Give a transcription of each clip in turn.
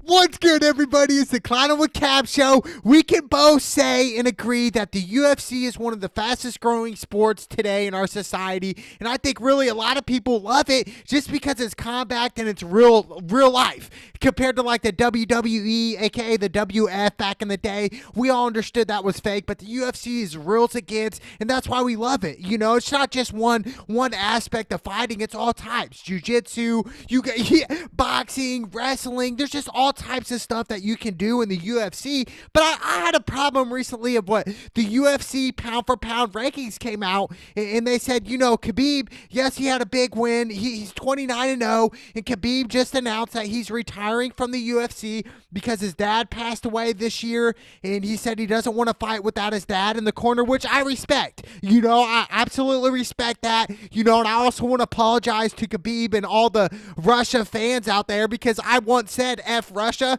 What's good, everybody? It's the Clown with Cap show. We can both say and agree that the UFC is one of the fastest growing sports today in our society, and I think really a lot of people love it just because it's compact and it's real life compared to like the WWE, aka the WF back in the day. We all understood that was fake, but the UFC is real as it gets, and that's why we love it. You know, it's not just one aspect of fighting; it's all types: jiu-jitsu, boxing, wrestling. There's just all types of stuff that you can do in the UFC. But I had a problem recently of what the UFC Pound for Pound rankings came out, and they said, you know, Khabib, yes, he had a big win. He's 29-0, and Khabib just announced that he's retiring from the UFC because his dad passed away this year, and he said he doesn't want to fight without his dad in the corner, which I respect. You know, I absolutely respect that. You know, and I also want to apologize to Khabib and all the Russia fans out there because I once said F Russia,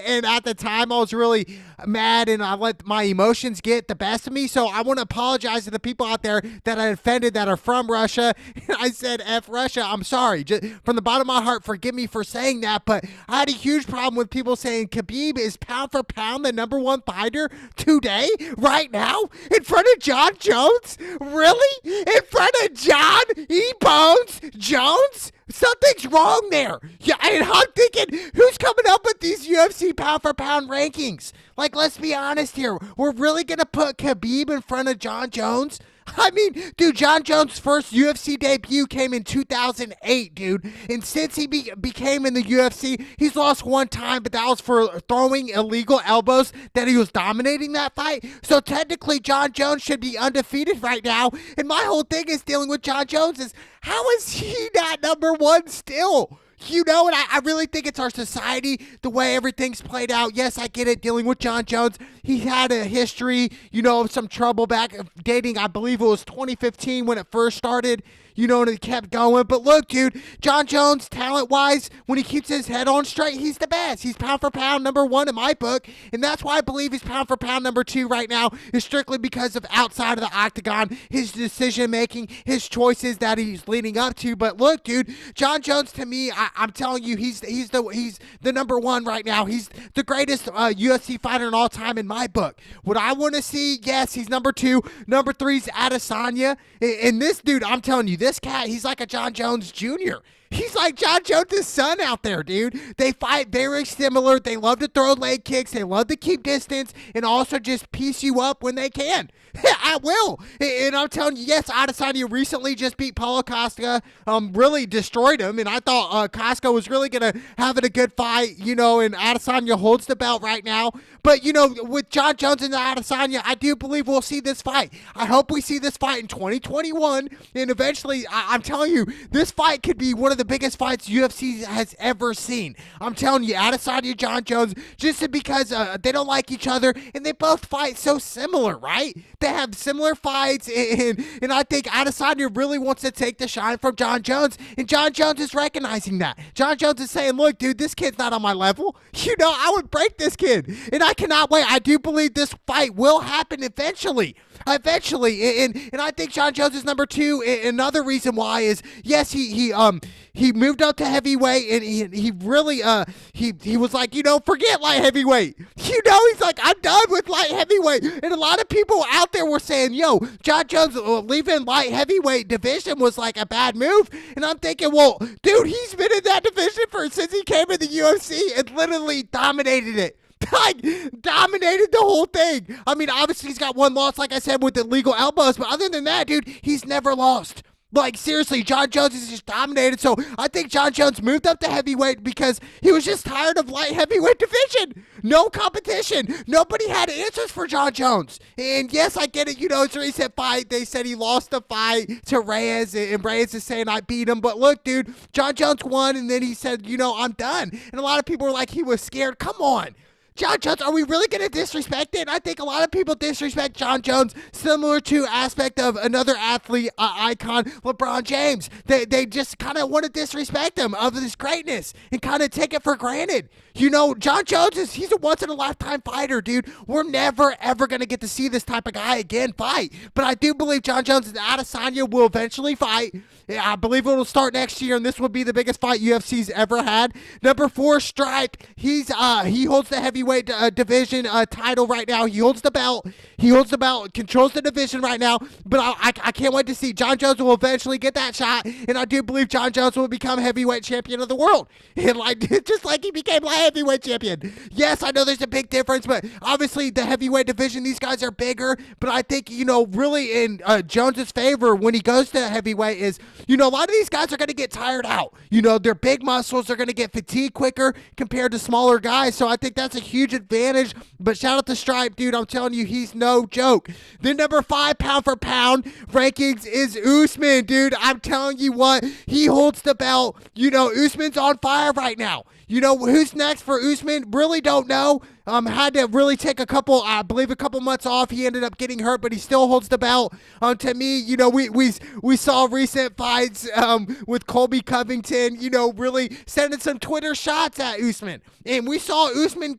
and at the time I was really mad and I let my emotions get the best of me. So I want to apologize to the people out there that I offended that are from Russia. I said F Russia. I'm sorry. Just from the bottom of my heart, forgive me for saying that. But I had a huge problem with people saying Khabib is pound for pound the number one fighter today, right now, in front of John Jones. Really? In front of John E-Bones Jones? Something's wrong there. Yeah, and I'm thinking, who's coming up with these UFC pound for pound rankings? Like, let's be honest here. We're really going to put Khabib in front of John Jones? I mean, dude, John Jones' first UFC debut came in 2008, dude. And since he became in the UFC, he's lost one time, but that was for throwing illegal elbows that he was dominating that fight. So technically, John Jones should be undefeated right now. And my whole thing is dealing with John Jones is, how is he not number one still? You know, and I really think it's our society, the way everything's played out. Yes, I get it, dealing with John Jones. He had a history, you know, of some trouble back dating, I believe it was 2015 when it first started, you know, and it kept going. But look, dude, John Jones, talent-wise, when he keeps his head on straight, he's the best. He's pound for pound number one in my book, and that's why I believe he's pound for pound number two right now, is strictly because of outside of the octagon, his decision-making, his choices that he's leading up to. But look, dude, John Jones, to me, I'm telling you, he's the number one right now. He's the greatest UFC fighter in all time in my book. What I want to see, yes, he's number two. Number three's Adesanya. And this dude, I'm telling you, this cat, he's like a John Jones Jr. He's like John Jones' son out there, dude. They fight very similar. They love to throw leg kicks. They love to keep distance and also just piece you up when they can. I will. And I'm telling you, yes, Adesanya recently just beat Paulo Costa, really destroyed him. And I thought Costa was really going to have it a good fight, you know, and Adesanya holds the belt right now. But, you know, with John Jones and Adesanya, I do believe we'll see this fight. I hope we see this fight in 2021. And eventually, I'm telling you, this fight could be one of the biggest fights UFC has ever seen. I'm telling you, Adesanya, John Jones, just because they don't like each other and they both fight so similar, right? They have similar fights, and I think Adesanya really wants to take the shine from John Jones, and John Jones is recognizing that. John Jones is saying, look, dude, this kid's not on my level. You know, I would break this kid, and I cannot wait. I do believe this fight will happen eventually. And I think John Jones is number two. Another reason why is, yes, he moved up to heavyweight, and he really he was like, you know, forget light heavyweight. You know, he's like, I'm done with light heavyweight. And a lot of people out there were saying, yo, John Jones leaving light heavyweight division was like a bad move. And I'm thinking, well, dude, he's been in that division since he came in the UFC and literally dominated it. Like, dominated the whole thing. I mean, obviously he's got one loss, like I said, with the legal elbows, but other than that, dude, he's never lost. Like, seriously, John Jones is just dominated. So I think John Jones moved up to heavyweight because he was just tired of light heavyweight division. No competition. Nobody had answers for John Jones. And yes, I get it. You know, it's a recent fight. They said he lost the fight to Reyes, and Reyes is saying I beat him. But look, dude, John Jones won, and then he said, you know, I'm done. And a lot of people were like, he was scared. Come on. John Jones, are we really going to disrespect it? I think a lot of people disrespect John Jones, similar to aspect of another athlete icon, LeBron James. They just kind of want to disrespect him of his greatness and kind of take it for granted. John Jones he's a once-in-a-lifetime fighter, dude. We're never, ever going to get to see this type of guy again fight. But I do believe John Jones and Adesanya will eventually fight. I believe it will start next year, and this will be the biggest fight UFC's ever had. Number 4, Stripe. He holds the heavyweight division title right now. He holds the belt. Controls the division right now. But I can't wait to see. John Jones will eventually get that shot, and I do believe John Jones will become heavyweight champion of the world. And just like he became light heavyweight champion. Yes, I know there's a big difference, but obviously the heavyweight division, these guys are bigger. But I think, really in Jones's favor when he goes to heavyweight is, a lot of these guys are going to get tired out. Their big muscles are going to get fatigued quicker compared to smaller guys. So I think that's a huge advantage. But shout out to Stripe, dude. I'm telling you, he's no joke. Then number 5, pound for pound rankings is Usman, dude. I'm telling you what, he holds the belt. Usman's on fire right now. Who's next for Usman? Really don't know. Had to really take a couple months off. He ended up getting hurt, but he still holds the belt. To me, we saw recent fights with Colby Covington, really sending some Twitter shots at Usman. And we saw Usman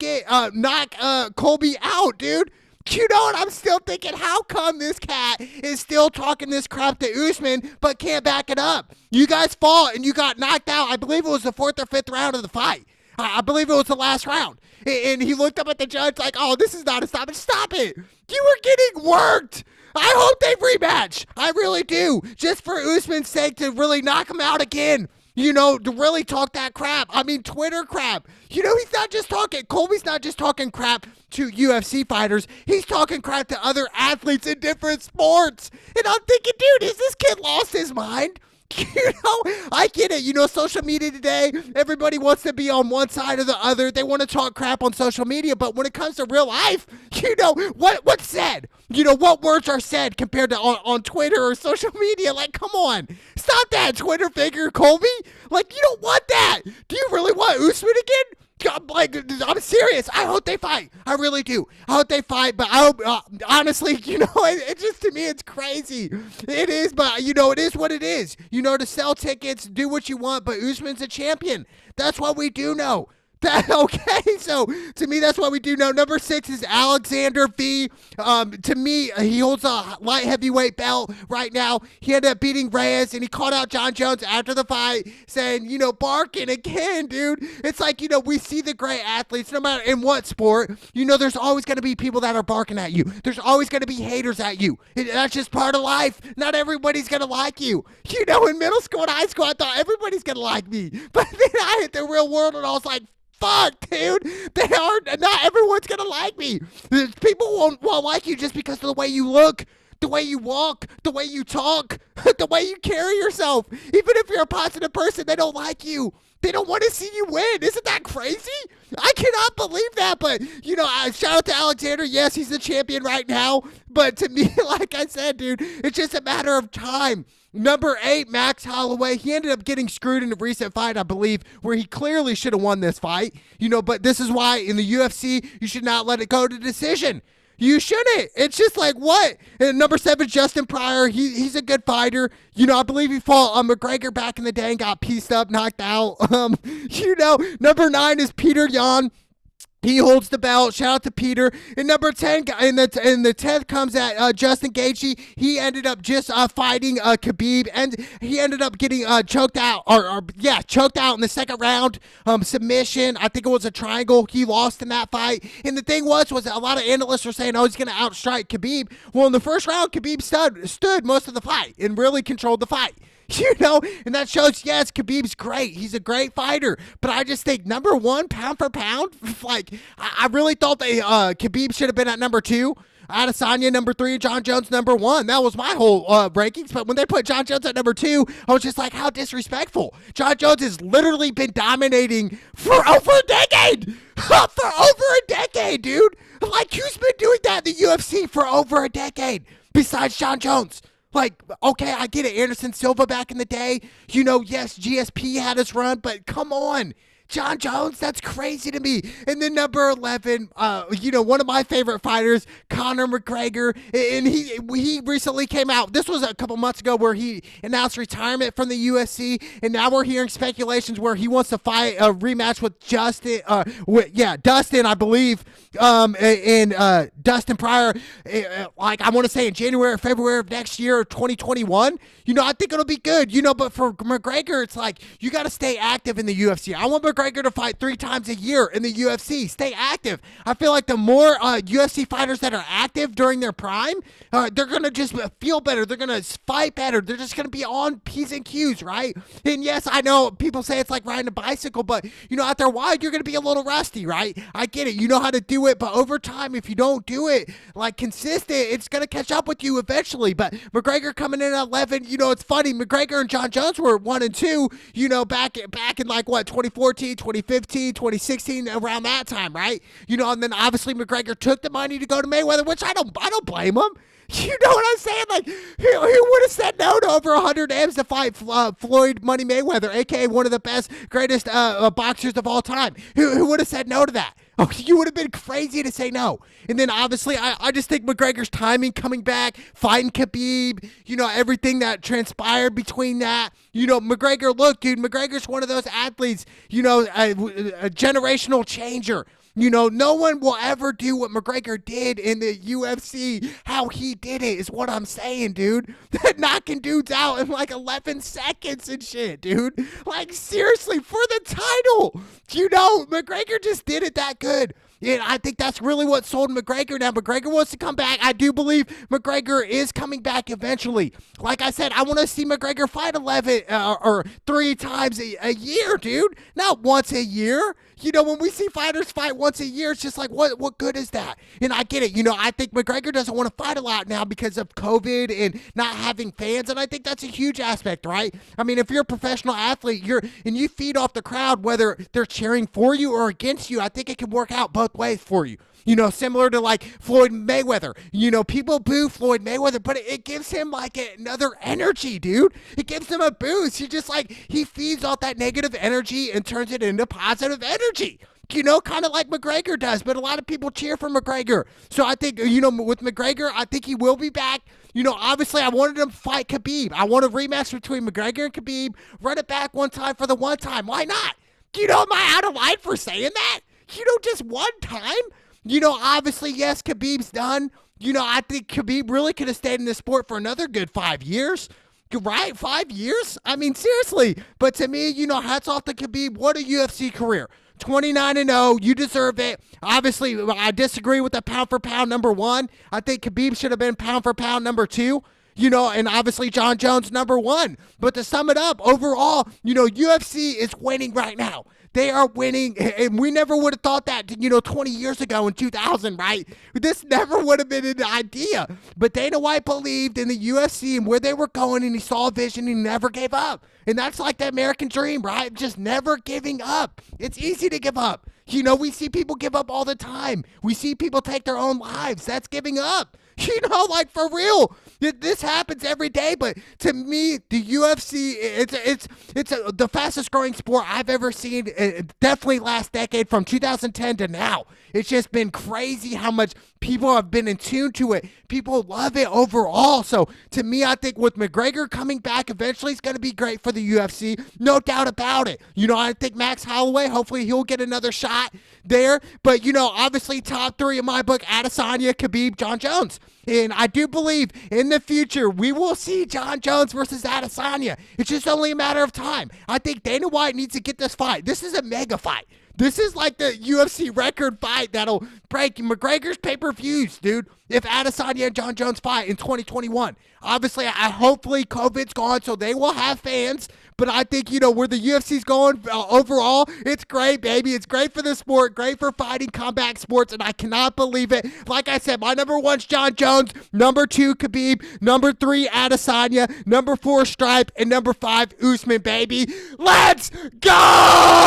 knock Colby out, dude. And I'm still thinking, how come this cat is still talking this crap to Usman but can't back it up? You guys fought and you got knocked out. I believe it was the 4th or 5th round of the fight. I believe it was the last round. And he looked up at the judge like, oh, this is not a stop. Stop it. You were getting worked. I hope they rematch. I really do. Just for Usman's sake to really knock him out again. To really talk that crap. I mean, Twitter crap. He's not just talking. Colby's not just talking crap to UFC fighters. He's talking crap to other athletes in different sports. And I'm thinking, dude, has this kid lost his mind? I get it. Social media today, everybody wants to be on one side or the other. They want to talk crap on social media, but when it comes to real life, what's said? What words are said compared to on Twitter or social media? Like, come on. Stop that, Twitter figure, Colby. Like, you don't want that. Do you really want Usman again? I'm serious. I hope they fight. I really do. I hope they fight, but I hope, honestly, it just, to me, it's crazy. It is, but, it is what it is. To sell tickets, do what you want, but Usman's a champion. That's what we do know. Okay, so to me, that's what we do know. Number 6 is Alexander V. To me, he holds a light heavyweight belt right now. He ended up beating Reyes, and he called out John Jones after the fight, saying, barking again, dude. It's like, we see the great athletes, no matter in what sport, there's always going to be people that are barking at you. There's always going to be haters at you. That's just part of life. Not everybody's going to like you. In middle school and high school, I thought everybody's going to like me. But then I hit the real world, and I was like, fuck, dude. Not everyone's gonna like me. People won't like you just because of the way you look, the way you walk, the way you talk, the way you carry yourself. Even if you're a positive person, they don't like you. They don't want to see you win. Isn't that crazy? I cannot believe that. But, shout out to Alexander. Yes, he's the champion right now. But to me, like I said, dude, it's just a matter of time. Number 8, Max Holloway. He ended up getting screwed in a recent fight, I believe, where he clearly should have won this fight. But this is why in the UFC, you should not let it go to decision. You shouldn't. It's just like, what? And number 7, Justin Pryor. He's a good fighter. I believe he fought McGregor back in the day and got pieced up, knocked out. Number 9 is Peter Yan. He holds the belt. Shout out to Peter. And number 10, and the 10th comes at Justin Gaethje. He ended up just fighting Khabib, and he ended up getting choked out, choked out in the second round. Submission. I think it was a triangle. He lost in that fight. And the thing was a lot of analysts were saying, oh, he's going to outstrike Khabib. Well, in the first round, Khabib stood most of the fight and really controlled the fight. And that shows, yes, Khabib's great. He's a great fighter. But I just think number 1, pound for pound, I really thought Khabib should have been at number 2. Adesanya number 3, John Jones number 1. That was my whole rankings. But when they put John Jones at number 2, I was just like, how disrespectful. John Jones has literally been dominating for over a decade. For over a decade, dude. Who's been doing that in the UFC for over a decade besides John Jones? Okay, I get it. Anderson Silva back in the day. Yes, GSP had his run, but come on. John Jones, that's crazy to me. And then number 11, one of my favorite fighters, Conor McGregor, and he recently came out. This was a couple months ago where he announced retirement from the UFC, and now we're hearing speculations where he wants to fight a rematch with Dustin, I believe, and Dustin Pryor, like I want to say in January or February of next year, 2021. I think it'll be good, but for McGregor, it's like, you got to stay active in the UFC. I want McGregor to fight 3 times a year in the UFC. Stay active. I feel like the more UFC fighters that are active during their prime, they're going to just feel better. They're going to fight better. They're just going to be on P's and Q's, right? And yes, I know people say it's like riding a bicycle, but, after a while, you're going to be a little rusty, right? I get it. You know how to do it, but over time, if you don't do it like consistent, it's going to catch up with you eventually. But McGregor coming in at 11, it's funny. McGregor and John Jones were 1 and 2, back in like 2014, 2015, 2016, around that time, right? And then obviously McGregor took the money to go to Mayweather, which I don't blame him. You know what I'm saying? Like, who would have said no to over 100 M's to fight Floyd Money Mayweather, aka one of the best, greatest boxers of all time? Who would have said no to that? Oh, you would have been crazy to say no. And then obviously, I just think McGregor's timing coming back, fighting Khabib, everything that transpired between that. McGregor, look, dude, McGregor's one of those athletes, a generational changer. No one will ever do what McGregor did in the UFC. How he did it is what I'm saying, dude. Knocking dudes out in like 11 seconds and shit, dude. Like, seriously, for the title. McGregor just did it that good. And I think that's really what sold McGregor. Now, McGregor wants to come back. I do believe McGregor is coming back eventually. Like I said, I want to see McGregor fight 11 or 3 times a year, dude. Not once a year. When we see fighters fight once a year, it's just like, what good is that? And I get it. I think McGregor doesn't want to fight a lot now because of COVID and not having fans, and I think that's a huge aspect, right? I mean, if you're a professional athlete, and you feed off the crowd, whether they're cheering for you or against you, I think it can work out both ways for you. Similar to like Floyd Mayweather. People boo Floyd Mayweather, but it gives him like another energy, dude. It gives him a boost. He feeds off that negative energy and turns it into positive energy. Kind of like McGregor does, but a lot of people cheer for McGregor. So I think, with McGregor, I think he will be back. Obviously I wanted him to fight Khabib. I want a rematch between McGregor and Khabib. Run it back one time for the one time. Why not? Am I out of line for saying that? Just one time? Obviously, yes, Khabib's done. I think Khabib really could have stayed in this sport for another good 5 years. Right? 5 years? I mean, seriously. But to me, hats off to Khabib. What a UFC career. 29-0. You deserve it. Obviously, I disagree with the pound for pound number 1. I think Khabib should have been pound for pound number 2. And obviously John Jones number 1. But to sum it up, overall, UFC is winning right now. They are winning, and we never would have thought that, 20 years ago in 2000, right? This never would have been an idea. But Dana White believed in the UFC and where they were going, and he saw a vision, and he never gave up. And that's like the American dream, right? Just never giving up. It's easy to give up. We see people give up all the time. We see people take their own lives. That's giving up. Like for real. This happens every day, but to me, the UFC, it's the fastest growing sport I've ever seen, definitely last decade from 2010 to now. It's just been crazy how much people have been in tune to it. People love it overall. So to me, I think with McGregor coming back eventually, it's going to be great for the UFC. No doubt about it. I think Max Holloway, hopefully he'll get another shot there. But, obviously top 3 in my book, Adesanya, Khabib, John Jones. And I do believe in the future we will see John Jones versus Adesanya. It's just only a matter of time. I think Dana White needs to get this fight. This is a mega fight. This is like the UFC record fight that'll break McGregor's pay-per-views, dude, if Adesanya and John Jones fight in 2021. Obviously, hopefully COVID's gone, so they will have fans. But I think, where the UFC's going overall, it's great, baby. It's great for the sport, great for fighting combat sports, and I cannot believe it. Like I said, my number 1's John Jones, number 2, Khabib, number 3, Adesanya, number 4, Stripe, and number 5, Usman, baby. Let's go!